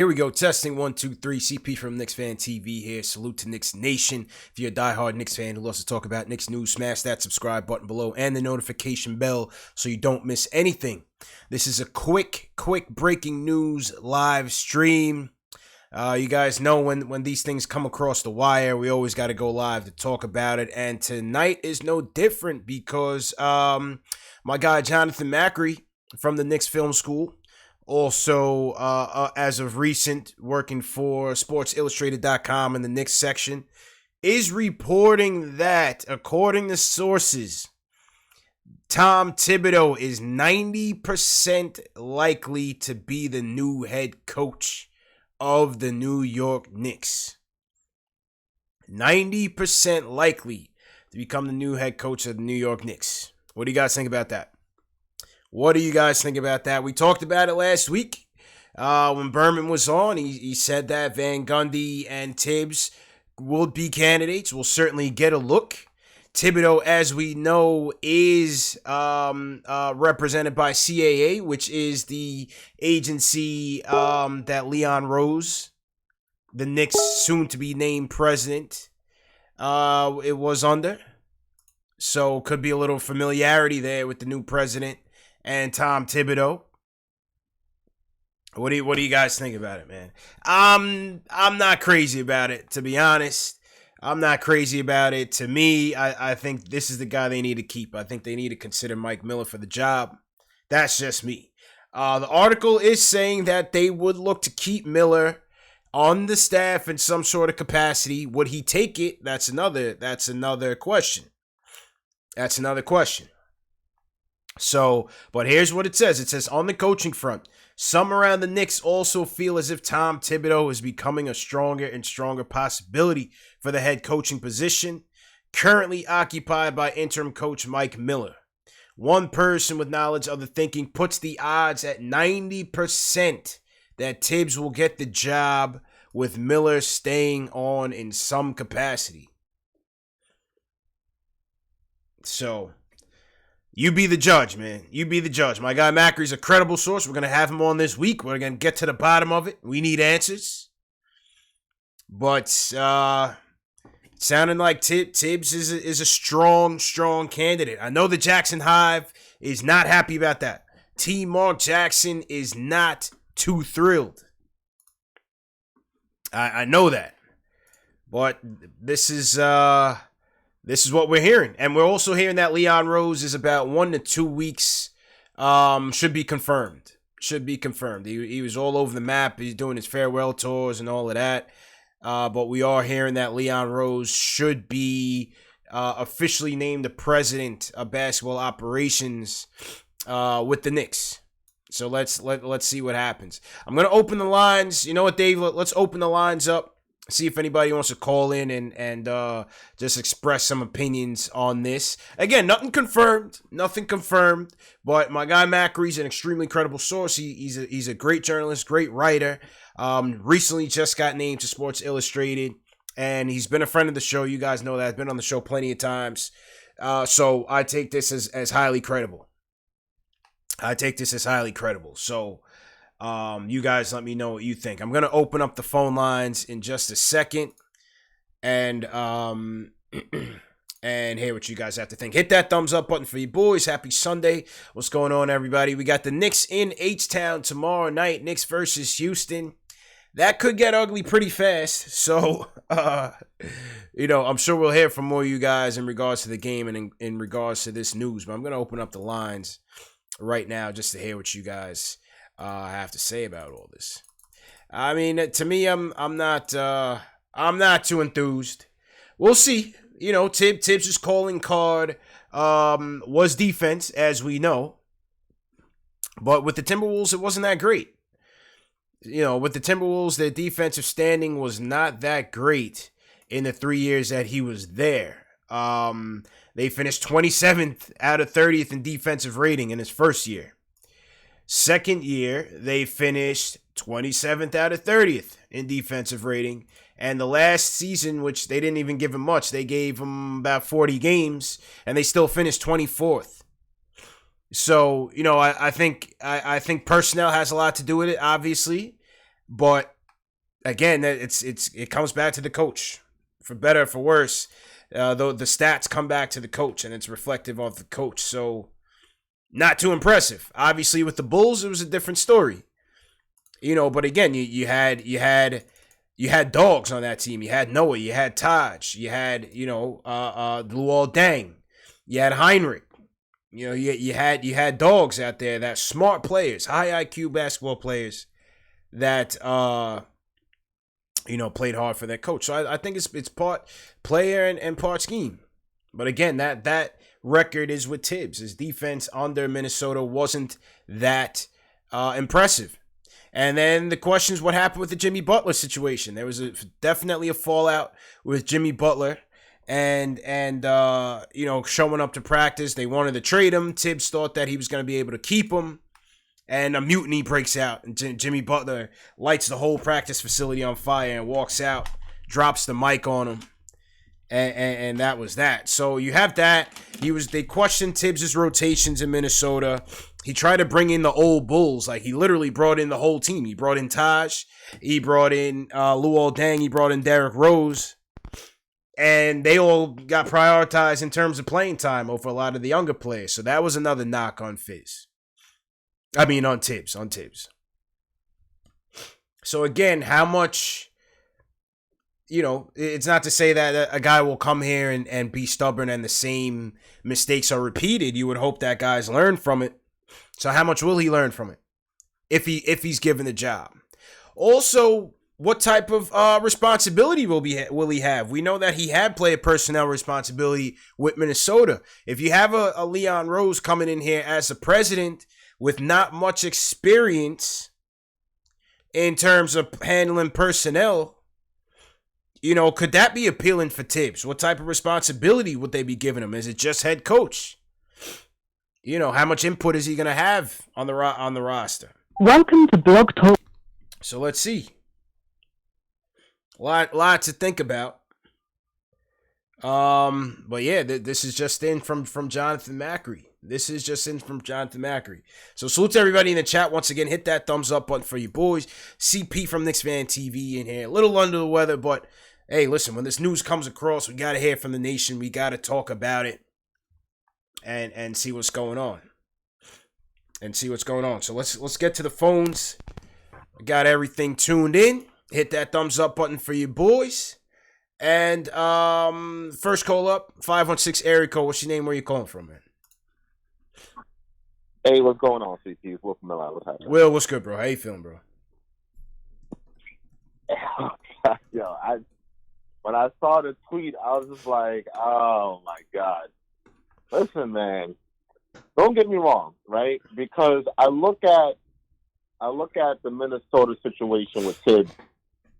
Here we go. Testing 1, 2, 3. CP from KnicksFanTV here. Salute to Knicks Nation. If you're a diehard Knicks fan who loves to talk about Knicks news, smash that subscribe button below and the notification bell so you don't miss anything. This is a quick breaking news live stream. You guys know when these things come across the wire, we always got to go live to talk about it. And tonight is no different because my guy Jonathan Macri from the Knicks Film School, also, as of recent, working for SportsIllustrated.com in the Knicks section, is reporting that, according to sources, Tom Thibodeau is 90% likely to be the new head coach of the New York Knicks. 90% likely to become the new head coach of the New York Knicks. What do you guys think about that? What do you guys think about that? We talked about it last week when Berman was on. He said that Van Gundy and Tibbs will be candidates. We'll certainly get a look. Thibodeau, as we know, is represented by CAA, which is the agency that Leon Rose, the Knicks soon-to-be named president, it was under. So could be a little familiarity there with the new president and Tom Thibodeau. What do you guys think about it, man? I'm not crazy about it, to be honest. I'm not crazy about it. To me, I think this is the guy they need to keep. I think they need to consider Mike Miller for the job. That's just me. The article is saying that they would look to keep Miller on the staff in some sort of capacity. Would he take it? That's another question. That's another question. So, but here's what it says. It says, on the coaching front, some around the Knicks also feel as if Tom Thibodeau is becoming a stronger and stronger possibility for the head coaching position, currently occupied by interim coach Mike Miller. One person with knowledge of the thinking puts the odds at 90% that Tibbs will get the job, with Miller staying on in some capacity. So, you be the judge, man. You be the judge. My guy Macri's a credible source. We're going to have him on this week. We're going to get to the bottom of it. We need answers. But sounding like Tibbs is a strong candidate. I know the Jackson Hive is not happy about that. T. Mark Jackson is not too thrilled. I know that. But this is what we're hearing. And we're also hearing that Leon Rose is about 1 to 2 weeks. Should be confirmed. He was all over the map. He's doing his farewell tours and all of that. But we are hearing that Leon Rose should be officially named the president of basketball operations with the Knicks. So let's see what happens. I'm going to open the lines. You know what, Dave? Let's open the lines up. See if anybody wants to call in and just express some opinions on this. Again, nothing confirmed, but my guy Macri's an extremely credible source. He's a great journalist, great writer. Recently just got named to Sports Illustrated, and he's been a friend of the show. You guys know that. I've been on the show plenty of times. So I take this as highly credible. So you guys let me know what you think. I'm going to open up the phone lines in just a second and hear what you guys have to think. Hit that thumbs up button for you boys. Happy Sunday. What's going on, everybody? We got the Knicks in H-Town tomorrow night. Knicks versus Houston. That could get ugly pretty fast. So, I'm sure we'll hear from more of you guys in regards to the game and in regards to this news. But I'm going to open up the lines right now just to hear what you guys have to say about all this. I mean, to me, I'm not too enthused. We'll see. Tibbs' calling card was defense, as we know. But with the Timberwolves, it wasn't that great. With the Timberwolves, their defensive standing was not that great in the 3 years that he was there. They finished 27th out of 30th in defensive rating in his first year. Second year, they finished 27th out of 30th in defensive rating. And the last season, which they didn't even give him much, they gave him about 40 games, and they still finished 24th. So, I think personnel has a lot to do with it, obviously. But again, it comes back to the coach, for better or for worse. Though the stats come back to the coach, and it's reflective of the coach. So, not too impressive. Obviously, with the Bulls, it was a different story. But again, you had dogs on that team. You had Noah, you had Taj, you had Luol Deng, you had Heinrich. You had dogs out there, that smart players, high IQ basketball players that played hard for their coach. So I think it's part player and part scheme. But again, that record is with Tibbs. His defense under Minnesota wasn't that impressive. And then the question is, what happened with the Jimmy Butler situation? There was definitely a fallout with Jimmy Butler and showing up to practice. They wanted to trade him. Tibbs thought that he was going to be able to keep him. And a mutiny breaks out. And Jimmy Butler lights the whole practice facility on fire and walks out, drops the mic on him. And that was that. So you have that. They questioned Tibbs' rotations in Minnesota. He tried to bring in the old Bulls. Like, he literally brought in the whole team. He brought in Taj. He brought in Luol Deng. He brought in Derrick Rose. And they all got prioritized in terms of playing time over a lot of the younger players. So that was another knock on Tibbs. On Tibbs. So again, how much... it's not to say that a guy will come here and be stubborn and the same mistakes are repeated. You would hope that guys learn from it. So how much will he learn from it if he's given the job? Also, what type of responsibility will he have? We know that he had player personnel responsibility with Minnesota. If you have a Leon Rose coming in here as a president with not much experience in terms of handling personnel, could that be appealing for Tibbs? What type of responsibility would they be giving him? Is it just head coach? How much input is he going to have on the roster? Welcome to Blog Talk. So let's see. Lot to think about. But yeah, this is just in from Jonathan Macri. So salute to everybody in the chat. Once again, hit that thumbs up button for you boys. CP from KnicksFanTV in here. A little under the weather, but hey, listen, when this news comes across, we got to hear from the nation. We got to talk about it and see what's going on. So let's get to the phones. I got everything tuned in. Hit that thumbs up button for you boys. And first call up, 516 area code. What's your name? Where you calling from, man? Hey, what's going on, CT? It's Will from Milan. What's happening? Will, what's good, bro? How you feeling, bro? Yo, when I saw the tweet, I was just like, oh my God. Listen, man, don't get me wrong, right? Because I look at the Minnesota situation with Tibbs,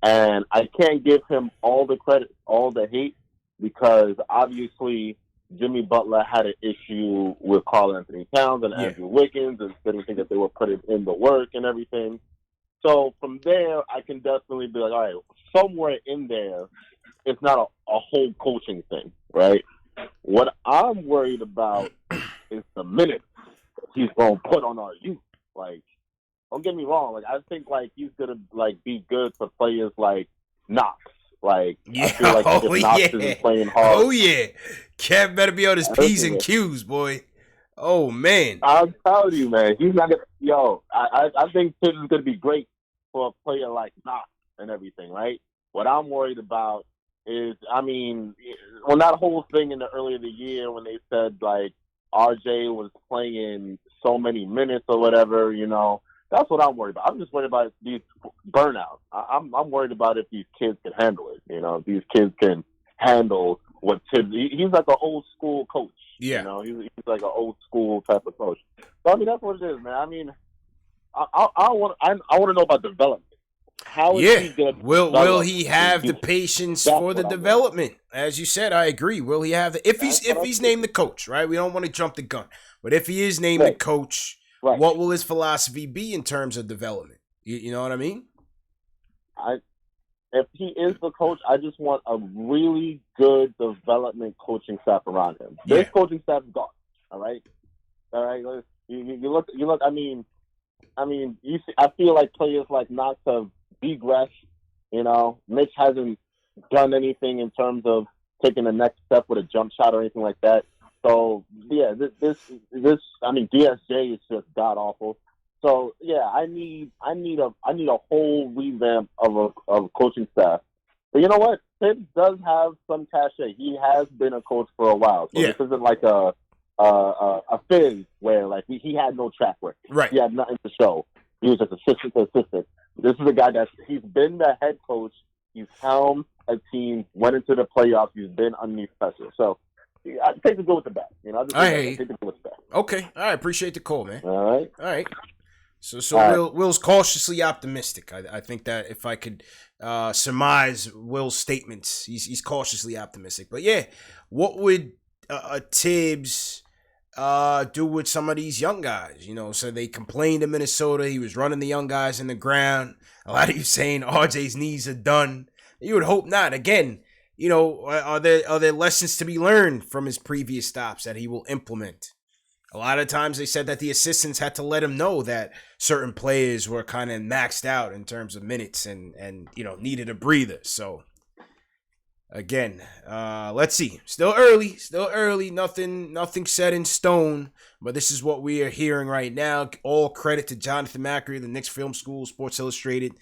and I can't give him all the credit, all the hate, because obviously Jimmy Butler had an issue with Karl Anthony Towns and Andrew Wiggins, and didn't think that they were putting in the work and everything. So from there, I can definitely be like, all right, somewhere in there, it's not a whole coaching thing, right? What I'm worried about is the minutes he's going to put on our youth. Like, don't get me wrong. Like, I think, like, he's going to, be good for players like Knox. Like, I feel like if Knox isn't playing hard. Oh, yeah. Kev better be on his P's and Q's, boy. Oh, man. I'm telling you, man. He's not going to – yo, I think Tibbs is going to be great for a player like Knox and everything, right? What I'm worried about is, that whole thing in the earlier of the year when they said, like, RJ was playing so many minutes or whatever, that's what I'm worried about. I'm just worried about these burnouts. I'm worried about if these kids can handle it, if these kids can handle what Tibbs, he's like an old school coach. Yeah. He's like an old school type of coach. So, that's what it is, man. I want to know about development. How is he going to will he have the patience for the development? As you said, I agree. Will he have the if he's named the coach, right? We don't want to jump the gun. But if he is named the coach, what will his philosophy be in terms of development? You know what I mean? If he is the coach, I just want a really good development coaching staff around him. This coaching staff is gone. All right. You look. I feel like players like Knox have regress. You know, Mitch hasn't done anything in terms of taking the next step with a jump shot or anything like that. So yeah, this I mean, DSJ is just god awful. So yeah, I need a whole revamp of a coaching staff. But you know what? Tibbs does have some cachet. He has been a coach for a while, so this isn't like a Fizz where like he had no track record. Right. He had nothing to show. He was just assistant to assistant. This is a guy he's been the head coach. He's helmed a team, went into the playoffs. He's been underneath pressure. So I take the good with the bad. You know, I take the good with the bad. Okay. All right. Appreciate the call, man. All right. So Will's cautiously optimistic. I think that if I could surmise Will's statements, he's cautiously optimistic. But yeah, what would Tibbs do with some of these young guys? You know, so they complained in Minnesota. He was running the young guys in the ground. A lot of you saying RJ's knees are done. You would hope not. Again, you know, are there lessons to be learned from his previous stops that he will implement? A lot of times they said that the assistants had to let him know that certain players were kind of maxed out in terms of minutes and you know, needed a breather. So again, let's see. Still early. Nothing set in stone. But this is what we are hearing right now. All credit to Jonathan Macri, the Knicks Film School, Sports Illustrated,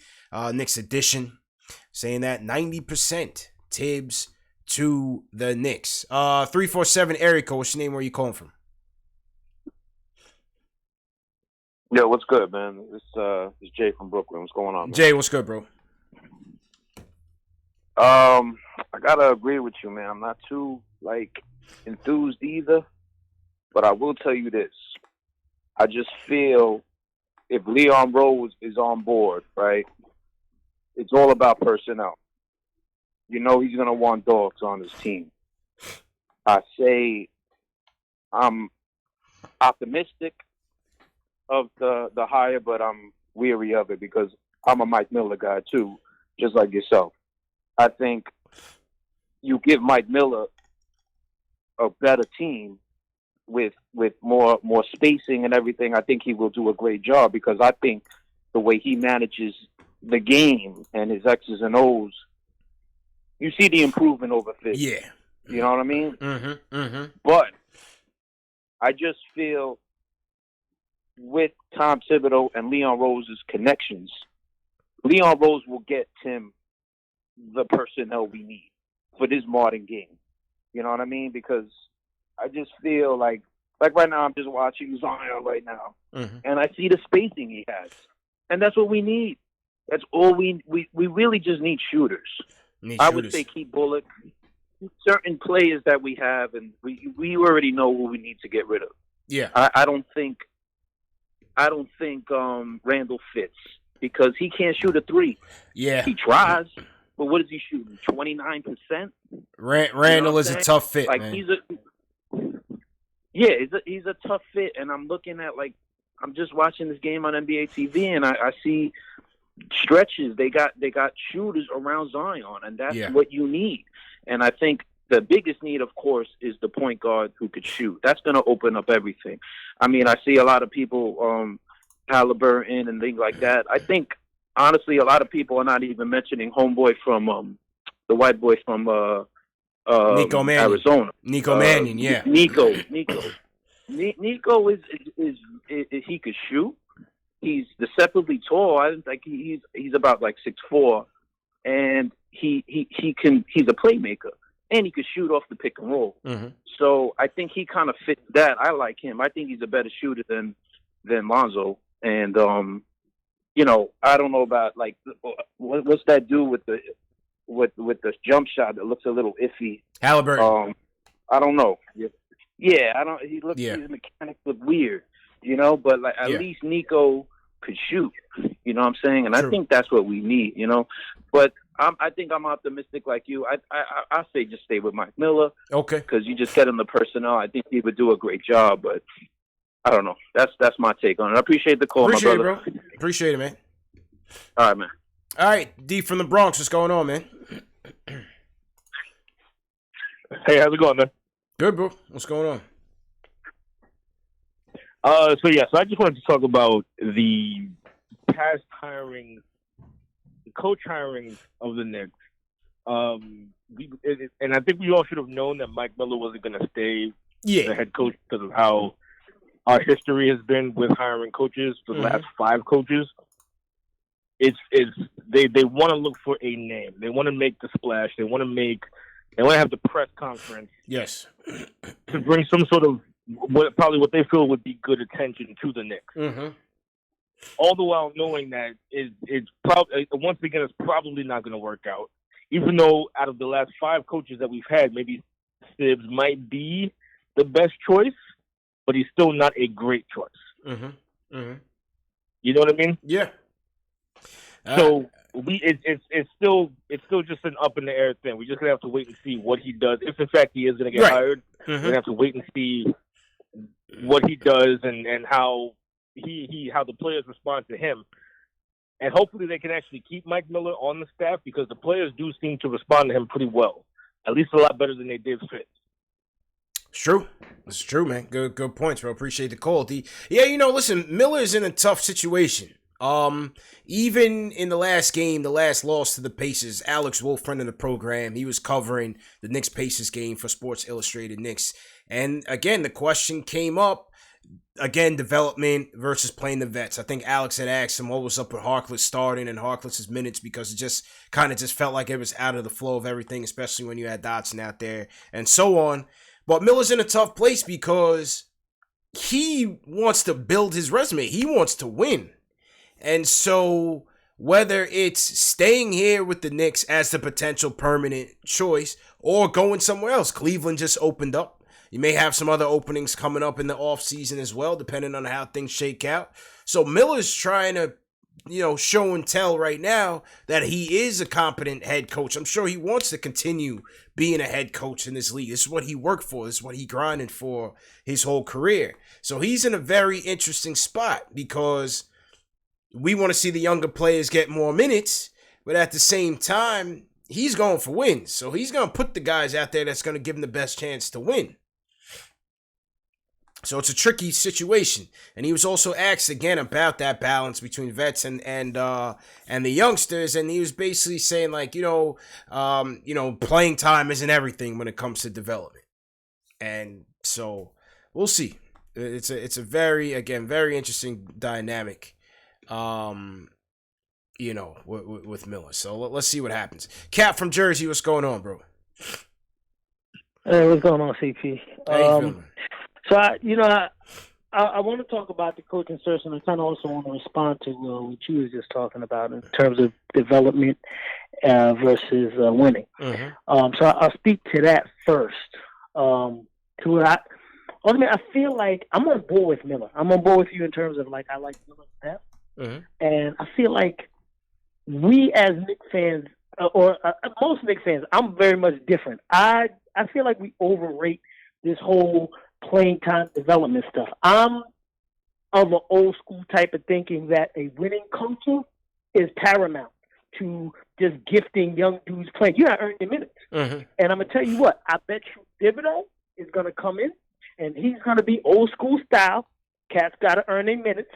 Knicks edition, saying that 90% Tibbs to the Knicks. 347 area code. What's your name? Where are you calling from? Yo, what's good, man? It's Jay from Brooklyn. What's going on, man? Jay, what's good, bro? I gotta agree with you, man. I'm not too enthused either, but I will tell you this: I just feel if Leon Rose is on board, right, it's all about personnel. You know he's gonna want dogs on his team. I say I'm optimistic of the hire, but I'm weary of it because I'm a Mike Miller guy too, just like yourself. I think you give Mike Miller a better team with more spacing and everything. I think he will do a great job because I think the way he manages the game and his X's and O's, you see the improvement over Fitz. Yeah. You know what I mean? Mm-hmm. Mm-hmm. But I just feel with Tom Thibodeau and Leon Rose's connections, Leon Rose will get Tim the personnel we need for this modern game. You know what I mean? Because I just feel like right now I'm just watching Zion right now, and I see the spacing he has, and that's what we need. That's all we really just need shooters. I would say keep Bullock. Certain players that we have, and we already know who we need to get rid of. Yeah, I don't think Randall fits because he can't shoot a three. Yeah, he tries, but what is he shooting? 29%. Randall is a tough fit. Like man. He's a tough fit, and I'm looking at I'm just watching this game on NBA TV, and I see stretches. They got shooters around Zion, and that's what you need. And I think the biggest need, of course, is the point guard who could shoot. That's going to open up everything. I mean, I see a lot of people, Halliburton and things like that. I think, honestly, a lot of people are not even mentioning homeboy from the white boy from Nico Mannion. Arizona. Nico Mannion, yeah. Nico is he could shoot. He's deceptively tall. I think he's about 6'4", and he's a playmaker. And he could shoot off the pick and roll. Mm-hmm. So I think he kind of fits that. I like him. I think he's a better shooter than Lonzo. And I don't know about what's that dude with the jump shot that looks a little iffy. Halliburton. I don't know. Yeah, I don't. He looks. His mechanics look weird. But at least Nico could shoot. You know what I'm saying? And True. I think that's what we need. But I think I'm optimistic like you. I say just stay with Mike Miller. Okay. Because you just get him the personnel. I think he would do a great job, but I don't know. That's my take on it. I appreciate the call, my brother. Appreciate it, bro. Appreciate it, man. All right, man. All right, D from the Bronx. What's going on, man? Hey, how's it going, man? Good, bro. What's going on? So I just wanted to talk about the past hiring coach hiring of the Knicks, and I think we all should have known that Mike Miller wasn't going to stay the head coach because of how our history has been with hiring coaches for the last 5 coaches. They want to look for a name. They want to make the splash. They want to have the press conference. Yes. To bring some sort of what they feel would be good attention to the Knicks. Mm-hmm. All the while knowing that it's probably, once again, it's probably not going to work out. Even though out of the last 5 coaches that we've had, maybe Tibbs might be the best choice, but he's still not a great choice. Mm-hmm. Mm-hmm. You know what I mean? Yeah. So it's still just an up in the air thing. We're just gonna have to wait and see what he does. If in fact he is gonna get hired, we're gonna have to wait and see what he does and how how the players respond to him. And hopefully they can actually keep Mike Miller on the staff because the players do seem to respond to him pretty well. At least a lot better than they did Fitz. It's true. It's true, man. Good points, bro. Appreciate the call. Yeah, listen, Miller's in a tough situation. Even in the last game, the last loss to the Pacers, Alex Wolf, friend of the program, he was covering the Knicks Pacers game for Sports Illustrated Knicks. And again, the question came up, again, development versus playing the vets. I think Alex had asked him what was up with Harkless starting and Harkless's minutes because it just kind of felt like it was out of the flow of everything, especially when you had Dotson out there and so on. But Miller's in a tough place because he wants to build his resume. He wants to win. And so whether it's staying here with the Knicks as the potential permanent choice or going somewhere else, Cleveland just opened up. You may have some other openings coming up in the offseason as well, depending on how things shake out. So Miller's trying to, show and tell right now that he is a competent head coach. I'm sure he wants to continue being a head coach in this league. This is what he worked for. This is what he grinded for his whole career. So he's in a very interesting spot because we want to see the younger players get more minutes, but at the same time, he's going for wins. So he's going to put the guys out there that's going to give him the best chance to win. So it's a tricky situation. And he was also asked again about that balance between vets and the youngsters. And he was basically saying playing time isn't everything when it comes to development. And so we'll see. It's a very interesting dynamic. With Miller. So let's see what happens. Cap from Jersey, what's going on, bro? Hey, what's going on, CP? How you feeling? So I want to talk about the coaching search, and I kind of also want to respond to what you were just talking about in terms of development versus winning. Mm-hmm. So I'll speak to that first. I feel like I'm on board with Miller. I'm on board with you in terms of I like Miller's depth. Mm-hmm. And I feel like we as Knicks fans, or most Knicks fans, I'm very much different. I feel like we overrate this whole playing time development stuff. I'm of an old school type of thinking that a winning culture is paramount to just gifting young dudes playing. You got to earn your minutes. Mm-hmm. And I'm going to tell you what, I bet you Thibodeau is going to come in, and he's going to be old school style. Cats got to earn their minutes.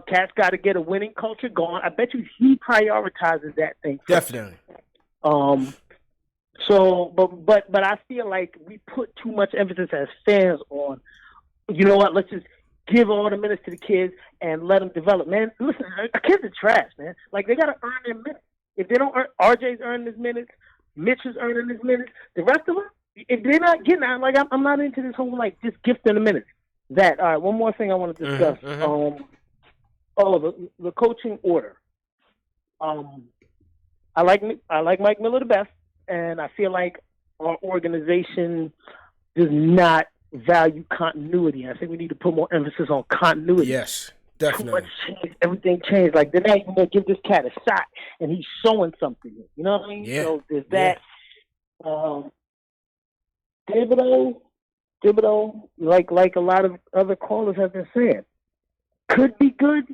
Cats got to get a winning culture going. I bet you he prioritizes that thing first. Definitely. So, but I feel like we put too much emphasis as fans on, you know what, let's just give all the minutes to the kids and let them develop. Man, listen, our kids are trash, man. They got to earn their minutes. If they don't earn, RJ's earning his minutes, Mitch is earning his minutes. The rest of them, if they're not getting out, I'm not into this whole, just gifting the minutes. All right, one more thing I want to discuss. Mm-hmm. The coaching order. I like Mike Miller the best, and I feel like our organization does not value continuity. I think we need to put more emphasis on continuity. Yes, definitely. Too much change, everything changed. They're not even going to give this cat a shot, and he's showing something. You know what I mean? Yeah. So there's that. Thibodeau, like a lot of other callers have been saying, could be good,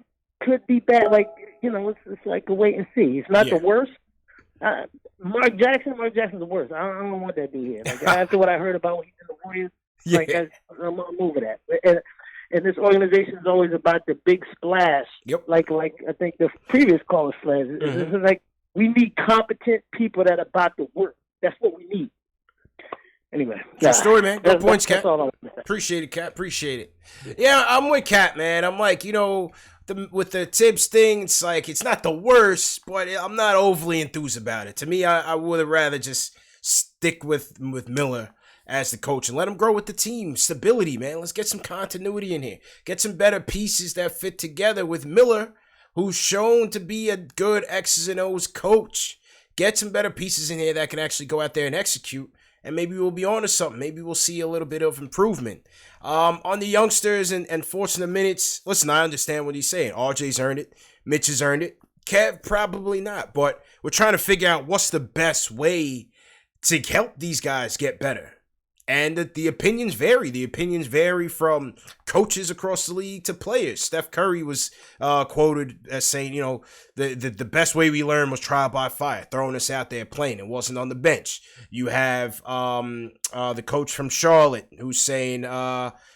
could be bad. It's like a wait and see. It's not the worst. Mark Jackson's the worst. I don't want that dude here. After what I heard about when he's in the Warriors, I'm moving that. and this organization is always about the big splash. Yep. Like I think the previous caller said, it's like we need competent people that are about to work. That's what we need. Anyway, good story, man. Good points, Cat. That's all I want to say. Appreciate it, Cat. Appreciate it. Yeah, I'm with Cat, man. I'm like, with the Tibbs thing, it's like it's not the worst, but I'm not overly enthused about it. To me, I would have rather just stick with Miller as the coach and let him grow with the team. Stability, man. Let's get some continuity in here. Get some better pieces that fit together with Miller, who's shown to be a good X's and O's coach. Get some better pieces in here that can actually go out there and execute. And maybe we'll be on to something. Maybe we'll see a little bit of improvement. On the youngsters and forcing the minutes, listen, I understand what he's saying. RJ's earned it. Mitch has earned it. Kev, probably not. But we're trying to figure out what's the best way to help these guys get better. And the opinions vary. The opinions vary from coaches across the league to players. Steph Curry was quoted as saying, the best way we learned was trial by fire, throwing us out there playing. It wasn't on the bench. You have the coach from Charlotte who's saying,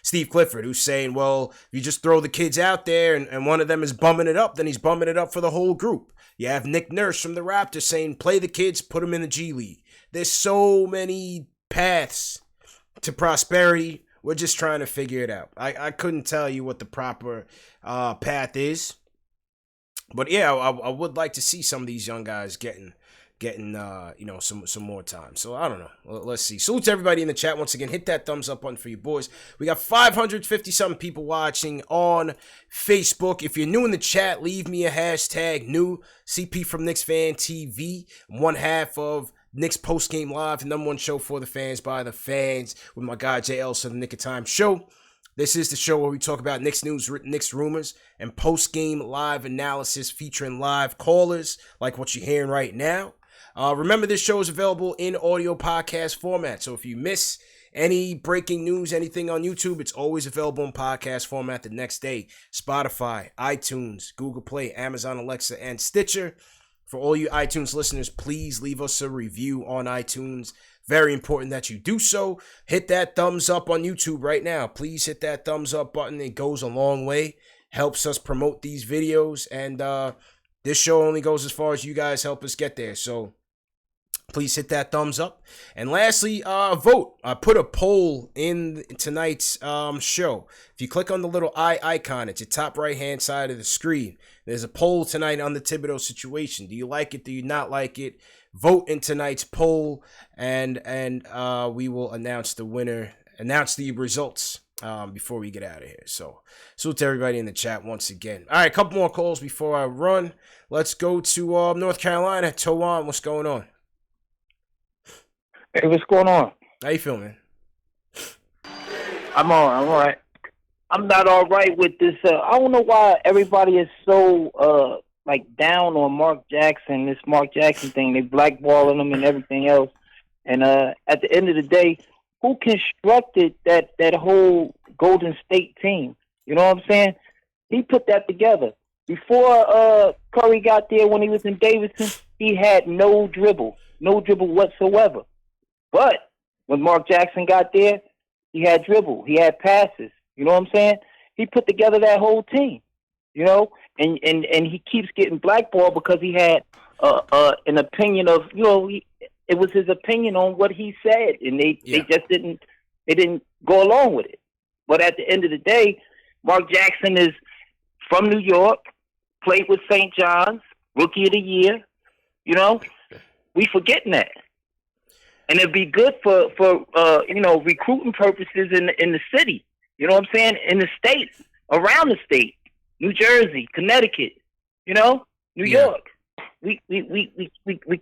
Steve Clifford, who's saying, well, if you just throw the kids out there and one of them is bumming it up, then he's bumming it up for the whole group. You have Nick Nurse from the Raptors saying, play the kids, put them in the G League. There's so many paths to prosperity. We're just trying to figure it out. I couldn't tell you what the proper path is, but yeah, I would like to see some of these young guys getting some more time. So I don't know. Let's see. Salute to everybody in the chat once again. Hit that thumbs up button for you boys. We got 550 something people watching on Facebook. If you're new in the chat, leave me a hashtag new CP from KnicksFanTV. I'm one half of Knicks Post Game Live, the number one show for the fans by the fans, with my guy JL, so the Nick of Time Show. This is the show where we talk about Knicks news, Knicks rumors, and post game live analysis featuring live callers like what you're hearing right now. Remember, this show is available in audio podcast format, so if you miss any breaking news, anything on YouTube, it's always available in podcast format the next day. Spotify, iTunes, Google Play, Amazon Alexa, and Stitcher. For all you iTunes listeners, please leave us a review on iTunes. Very important that you do so. Hit that thumbs up on YouTube right now. Please hit that thumbs up button. It goes a long way. Helps us promote these videos. And this show only goes as far as you guys help us get there. So please hit that thumbs up. And lastly, vote. I put a poll in tonight's show. If you click on the little eye icon at your top right-hand side of the screen, there's a poll tonight on the Thibodeau situation. Do you like it? Do you not like it? Vote in tonight's poll, and we will announce the winner, announce the results before we get out of here. So to everybody in the chat once again. All right, a couple more calls before I run. Let's go to North Carolina. Towan, what's going on? Hey, what's going on? How you feeling, man? I'm all right. I'm not all right with this. I don't know why everybody is so down on Mark Jackson. This Mark Jackson thing, they blackballing him and everything else. And at the end of the day, who constructed that whole Golden State team? You know what I'm saying? He put that together. Before Curry got there, when he was in Davidson, he had no dribble whatsoever. But when Mark Jackson got there, he had dribble. He had passes. You know what I'm saying? He put together that whole team, and he keeps getting blackballed because he had an opinion of, it was his opinion on what he said, and they just didn't go along with it. But at the end of the day, Mark Jackson is from New York, played with St. John's, Rookie of the Year. We forgetting that. And it'd be good for recruiting purposes in the city. You know what I'm saying? In the state, around the state, New Jersey, Connecticut, New York. We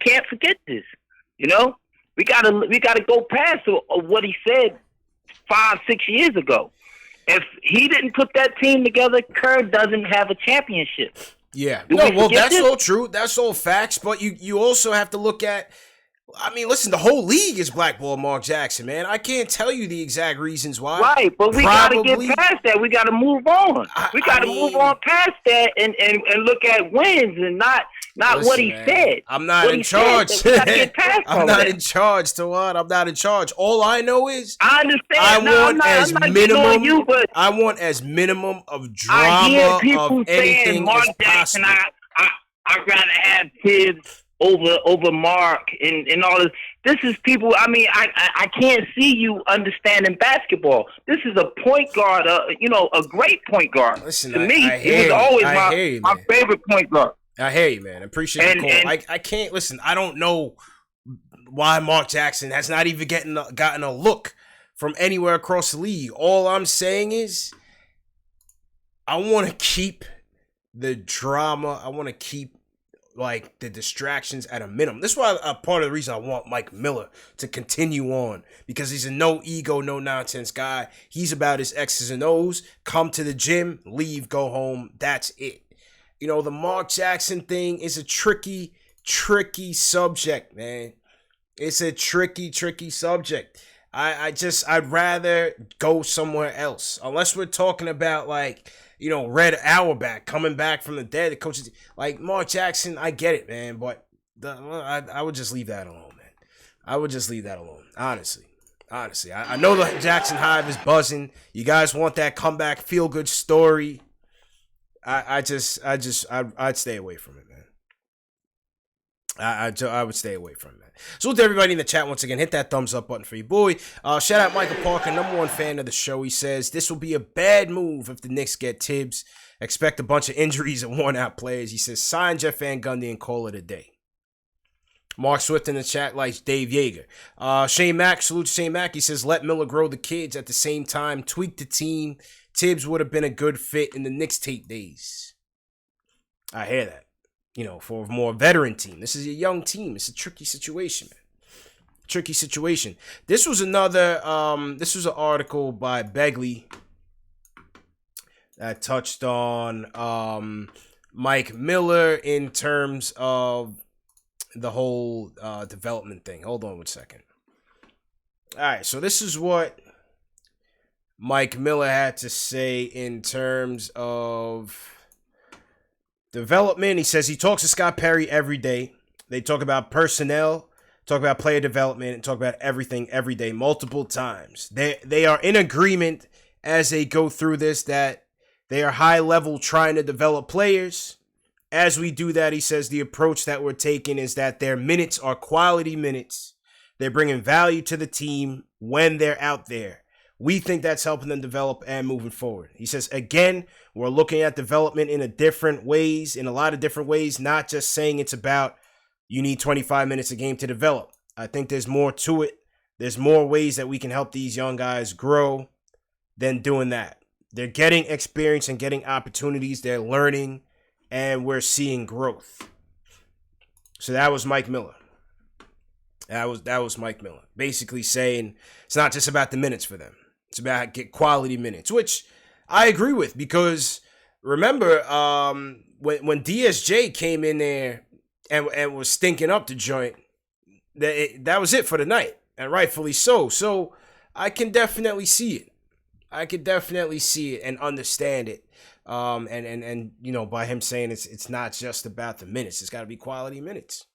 can't forget this. We gotta go past what he said 5-6 years ago. If he didn't put that team together, Kerr doesn't have a championship. Yeah. No, that's all true. That's all facts. But you also have to look at, listen, the whole league is blackball Mark Jackson, man. I can't tell you the exact reasons why. Right, but we got to get past that. We got to move on. We got to move on past that and look at wins and not Not Listen, what he man, said. I'm not in charge. I'm not in charge, Tawad. I'm not in charge. All I know is I understand. I want as minimum. You, but I want as minimum of I hear drama people of saying anything Mark as Jackson. possible. I'd rather have Tibbs over Mark and all this. This is people. I mean, I can't see you understanding basketball. This is a point guard. A great point guard. Listen, to me, I it was always my favorite point guard. I hear you, man. I appreciate the call. I can't listen. I don't know why Mark Jackson has not even gotten a look from anywhere across the league. All I'm saying is I want to keep the drama. I want to keep like the distractions at a minimum. This is why part of the reason I want Mike Miller to continue on, because he's a no ego, no nonsense guy. He's about his X's and O's. Come to the gym, leave, go home. That's it. You know, the Mark Jackson thing is a tricky subject, man. It's a tricky subject. I'd rather go somewhere else. Unless we're talking about like, you know, Red Auerbach coming back from the dead. The coaches like Mark Jackson, I get it, man, but I would just leave that alone, man. I would just leave that alone, honestly. I know the Jackson Hive is buzzing. You guys want that comeback feel good story. I'd stay away from it, man. I would stay away from that. So to everybody in the chat, once again, hit that thumbs up button for your boy. Shout out Michael Parker, #1 fan of the show. He says, this will be a bad move if the Knicks get Tibbs. Expect a bunch of injuries and worn-out players. He says, sign Jeff Van Gundy and call it a day. Mark Swift in the chat likes Dave Yeager. Shane Mack, salute Shane Mack. He says, let Miller grow the kids at the same time. Tweak the team. Tibbs would have been a good fit in the Knicks tape days. I hear that. You know, for a more veteran team. This is a young team. It's a tricky situation, man. Tricky situation. This was another, this was an article by Begley that touched on Mike Miller in terms of the whole development thing. Hold on one second. All right, so this is what Mike Miller had to say in terms of development. He says he talks to Scott Perry every day. They talk about personnel, talk about player development, and talk about everything every day, multiple times. They are in agreement as they go through this that they are high level trying to develop players. As we do that, he says the approach that we're taking is that their minutes are quality minutes. They're bringing value to the team when they're out there. We think that's helping them develop and moving forward. He says, again, we're looking at development in a lot of different ways, not just saying it's about you need 25 minutes a game to develop. I think there's more to it. There's more ways that we can help these young guys grow than doing that. They're getting experience and getting opportunities. They're learning, and we're seeing growth. So that was Mike Miller. That was Mike Miller. Basically saying it's not just about the minutes for them. It's about get quality minutes, which I agree with, because remember when DSJ came in there and was stinking up the joint, that was it for the night, and rightfully so. So I can definitely see it. I could definitely see it and understand it. And you know, by him saying it's not just about the minutes, it's got to be quality minutes.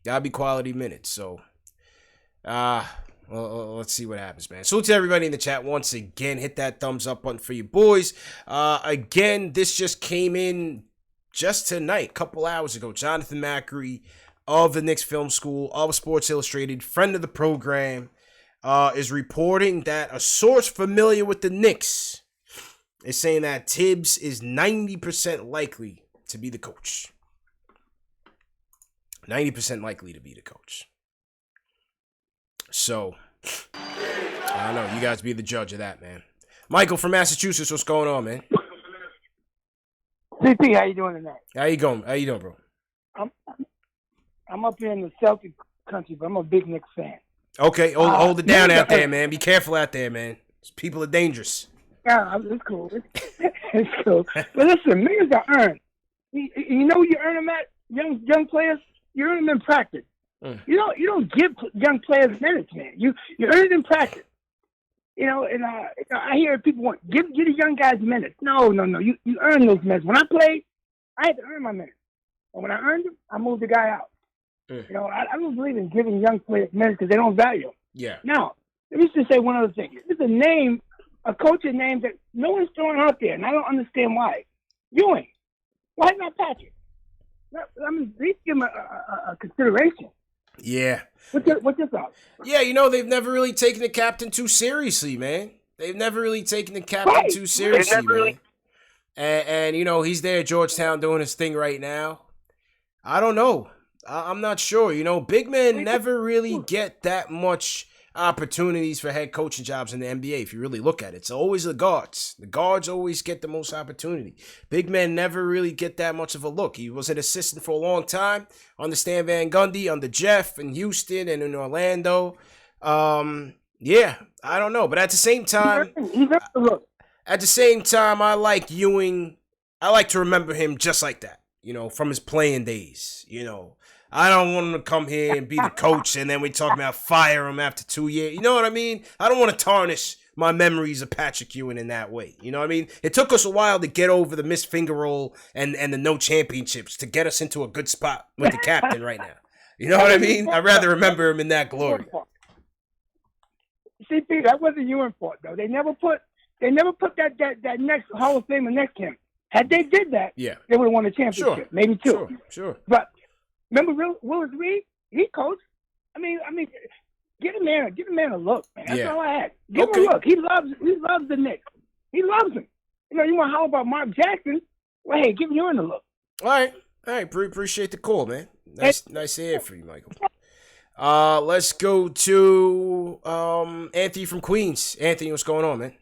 Gotta be quality minutes. So, well, let's see what happens, man. Salute to everybody in the chat once again. Hit that thumbs up button for you boys. Again, this just came in just tonight, a couple hours ago. Jonathan Macri of the Knicks Film School, of Sports Illustrated, friend of the program, is reporting that a source familiar with the Knicks is saying that Tibbs is 90% likely to be the coach. 90% likely to be the coach. So, I don't know. You guys be the judge of that, man. Michael from Massachusetts, what's going on, man? CP, how you doing tonight? How you doing, bro? I'm up here in the Celtic country, but I'm a big Knicks fan. Okay, hold it down out there, man. Be careful out there, man. People are dangerous. Yeah, it's cool. It's cool. But listen, millions are earned. You know where you earn them at, young players? You earn them in practice. You don't give young players minutes, man. You earn it in practice. You know, and I hear people want give the young guys minutes. No. You earn those minutes. When I played, I had to earn my minutes. And when I earned him, I moved the guy out. You know, I don't believe in giving young players minutes because they don't value them. Yeah. Now, let me just say one other thing. This is a coach's name that no one's throwing out there, and I don't understand why. Ewing. Why not Patrick? I mean, at least give him a consideration. Yeah. What's your thoughts? Yeah, you know, they've never really taken the captain too seriously, man. They've never really taken the captain too seriously, man. And, you know, he's there at Georgetown doing his thing right now. I don't know. I'm not sure. You know, big men never really get that much opportunities for head coaching jobs in the NBA, if you really look at it. It's always the guards. The guards always get the most opportunity. Big men never really get that much of a look. He was an assistant for a long time under Stan Van Gundy, under Jeff in Houston and in Orlando. Yeah, I don't know. But at the same time, I like Ewing. I like to remember him just like that, you know, from his playing days, you know. I don't want him to come here and be the coach and then we talk about fire him after 2 years. You know what I mean? I don't want to tarnish my memories of Patrick Ewing in that way. You know what I mean? It took us a while to get over the missed finger roll and the no championships to get us into a good spot with the captain right now. You know what I mean? I'd rather remember him in that glory. See, Pete, that wasn't Ewing's fault, though. They never put that next Hall of Famer next to him. Had they did that, they would have won a championship. Sure. Maybe two. Sure. But remember Willis Reed? He coached. I mean, give a man a look, man. That's all I had. Give him a look. He loves the Knicks. He loves them. You know, you want to holler about Mark Jackson? Well, hey, give Ewing a look. All right. Appreciate the call, man. Nice to hear from you, Michael. Let's go to Anthony from Queens. Anthony, what's going on, man?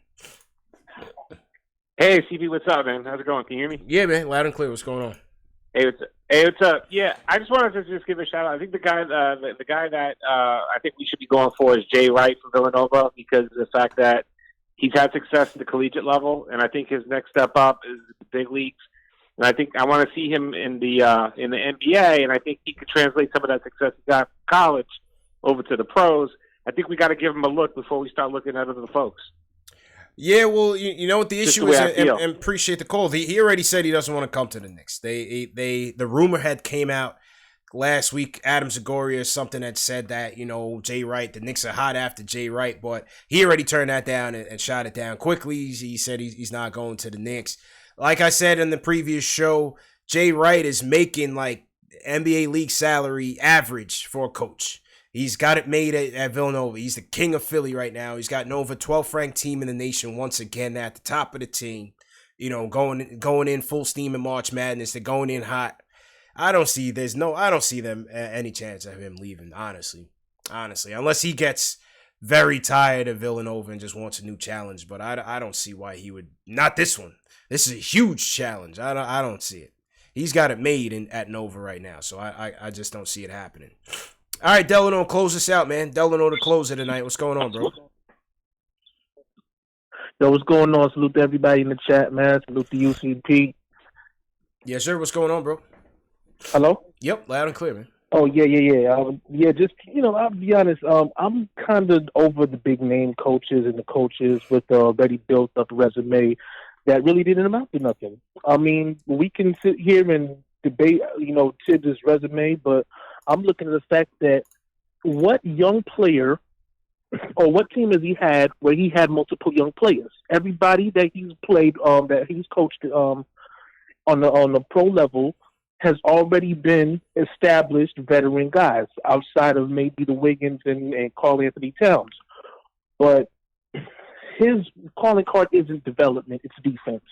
Hey, CB, what's up, man? How's it going? Can you hear me? Yeah, man. Loud and clear. What's going on? Hey, what's up? Yeah, I just wanted to just give a shout out. I think the guy that I think we should be going for is Jay Wright from Villanova because of the fact that he's had success at the collegiate level, and I think his next step up is the big leagues. And I think I want to see him in the NBA, and I think he could translate some of that success he got from college over to the pros. I think we got to give him a look before we start looking at other folks. Yeah, well, you know what the issue is, and appreciate the call. He already said he doesn't want to come to the Knicks. The rumor had came out last week. Adam Zagoria or something had said that, you know, Jay Wright, the Knicks are hot after Jay Wright, but he already turned that down and shot it down quickly. He said he's not going to the Knicks. Like I said in the previous show, Jay Wright is making like NBA league salary average for a coach. He's got it made at Villanova. He's the king of Philly right now. He's got Nova, 12th ranked team in the nation once again at the top of the team. You know, going in full steam in March Madness. They're going in hot. I don't see them any chance of him leaving, honestly, unless he gets very tired of Villanova and just wants a new challenge. But I don't see why he would. Not this one. This is a huge challenge. I don't see it. He's got it made at Nova right now, so I just don't see it happening. All right, Delano, close this out, man. Delano to close it tonight. What's going on, bro? Yo, what's going on? Salute to everybody in the chat, man. Salute to UCP. Yes, sir. What's going on, bro? Hello? Yep, loud and clear, man. Oh, yeah. Just, you know, I'll be honest. I'm kind of over the big name coaches and the coaches with already built up resume that really didn't amount to nothing. I mean, we can sit here and debate, you know, Tibbs' resume, but I'm looking at the fact that what young player or what team has he had where he had multiple young players? Everybody that he's played, that he's coached on the pro level has already been established veteran guys outside of maybe the Wiggins and Karl Anthony Towns. But his calling card isn't development, it's defense.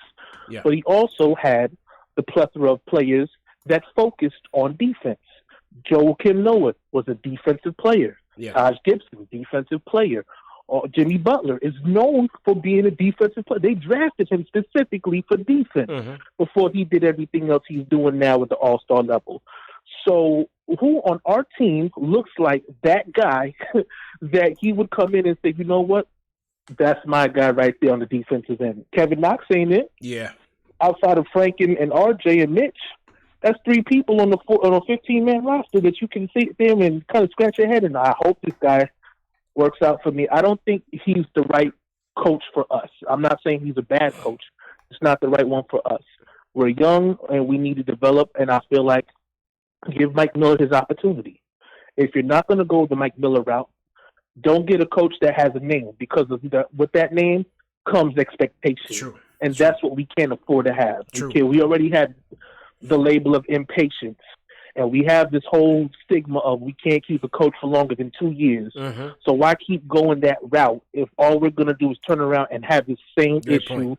Yeah. But he also had the plethora of players that focused on defense. Joakim Noah was a defensive player. Yeah. Taj Gibson, defensive player. Jimmy Butler is known for being a defensive player. They drafted him specifically for defense before he did everything else he's doing now at the all-star level. So who on our team looks like that guy that he would come in and say, you know what? That's my guy right there on the defensive end. Kevin Knox ain't it. Yeah. Outside of Frank and RJ and Mitch, that's three people on a 15-man roster that you can sit there and kind of scratch your head. And I hope this guy works out for me. I don't think he's the right coach for us. I'm not saying he's a bad coach. It's not the right one for us. We're young and we need to develop. And I feel like Give Mike Miller his opportunity. If you're not going to go the Mike Miller route, don't get a coach that has a name, because with that name comes expectation. True. And that's what we can't afford to have. True. Okay, we already had the label of impatience, and we have this whole stigma of we can't keep a coach for longer than 2 years. Mm-hmm. So why keep going that route if all we're going to do is turn around and have this same Good issue point.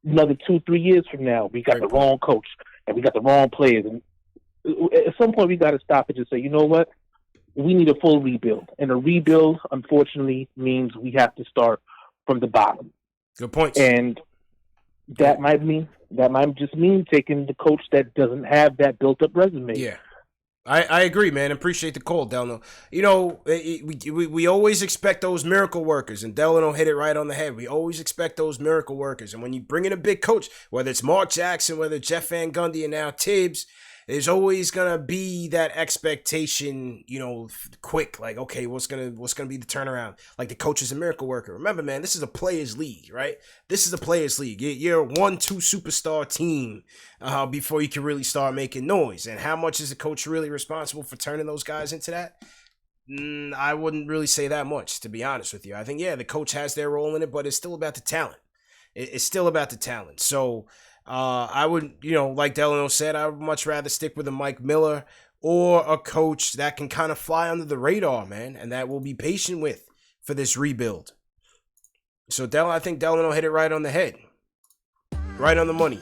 another 2-3 years from now? We got the wrong coach, and we got the wrong players. And at some point, we got to stop and just say, you know what? We need a full rebuild. And a rebuild, unfortunately, means we have to start from the bottom. Good points. And that might just mean taking the coach that doesn't have that built-up resume. Yeah. I agree, man. Appreciate the call, Delano. You know, we always expect those miracle workers, and Delano hit it right on the head. We always expect those miracle workers. And when you bring in a big coach, whether it's Mark Jackson, whether it's Jeff Van Gundy, and now Tibbs, there's always gonna be that expectation, you know, quick. Like, okay, what's gonna be the turnaround? Like the coach is a miracle worker. Remember, man, this is a players' league, right? This is a players' league. You're a 1-2 superstar team before you can really start making noise. And how much is the coach really responsible for turning those guys into that? I wouldn't really say that much, to be honest with you. I think, yeah, the coach has their role in it, but it's still about the talent. It's still about the talent. So. I would, you know, like Delano said, I would much rather stick with a Mike Miller or a coach that can kind of fly under the radar, man, and that we'll be patient with for this rebuild. So, I think Delano hit it right on the head. Right on the money.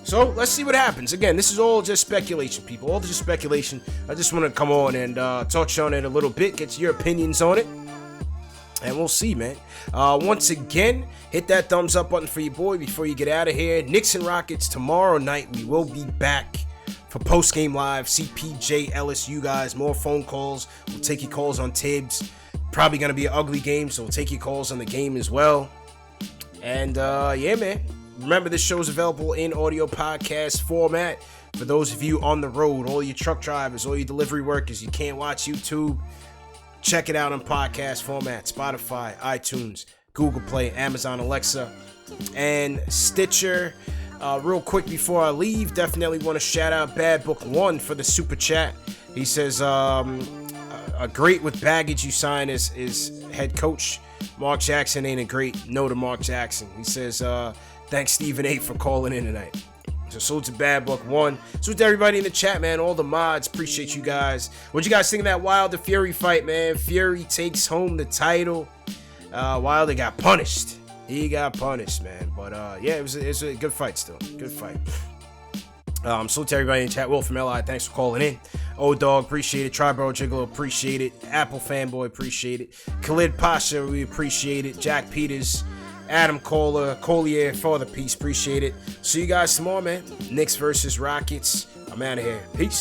So, let's see what happens. Again, this is all just speculation, people. All just speculation. I just want to come on and touch on it a little bit, get your opinions on it. And we'll see, man. Once again, hit that thumbs up button for your boy before you get out of here. Knicks and Rockets tomorrow night. We will be back for post-game live. CPJ, LSU guys, more phone calls. We'll take your calls on Tibbs. Probably going to be an ugly game, so we'll take your calls on the game as well. And, yeah, man. Remember, this show is available in audio podcast format. For those of you on the road, all your truck drivers, all your delivery workers, you can't watch YouTube. Check it out on podcast format, Spotify, iTunes, Google Play, Amazon Alexa, and Stitcher. Real quick before I leave, definitely want to shout out Bad Book 1 for the super chat. He says, a great with baggage you sign as head coach. Mark Jackson ain't a great. No to Mark Jackson. He says, thanks Stephen A for calling in tonight. So salute to Bad Book 1. Salute to everybody in the chat, man. All the mods. Appreciate you guys. What you guys think of that Wilder Fury fight, man? Fury takes home the title. Wilder got punished. He got punished, man. But yeah, it was a good fight still. Good fight. Salute to everybody in the chat. Will from LI, thanks for calling in. O-Dog, appreciate it. Triborough Gigolo, appreciate it. Apple Fanboy, appreciate it. Khalid Pasha, we appreciate it. Jack Peters, Adam Collier for the piece. Appreciate it. See you guys tomorrow, man. Knicks versus Rockets. I'm out of here. Peace.